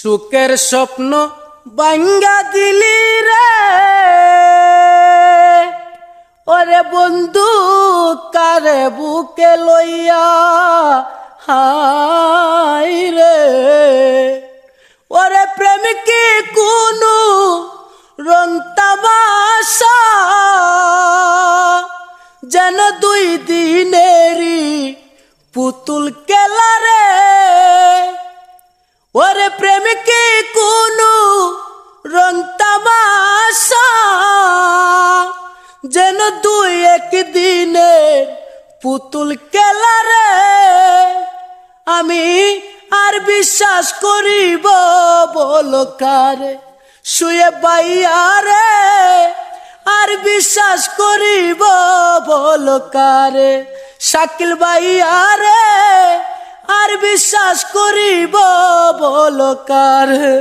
সুখের স্বপ্ন ভাঙ্গা দিলি রে ওরে বন্ধু কারে বুকে লইয়া হাই রে ওরে প্রেম কি কোনো রং তামাশা যেন দুই দিনেরই পুতুল খেলা রে ওরে প্রেম কি কোনো রং তামাশা যেন দুই একদিনের পুতুল খেলা রে আমি আর বিশ্বাস করিব বলো কারে শুয়ে বাইয়া রে আর বিশ্বাস করিব বলো কারে শাকিল বাইয়া রে আর বিশ্বাস করিব বলো কারে।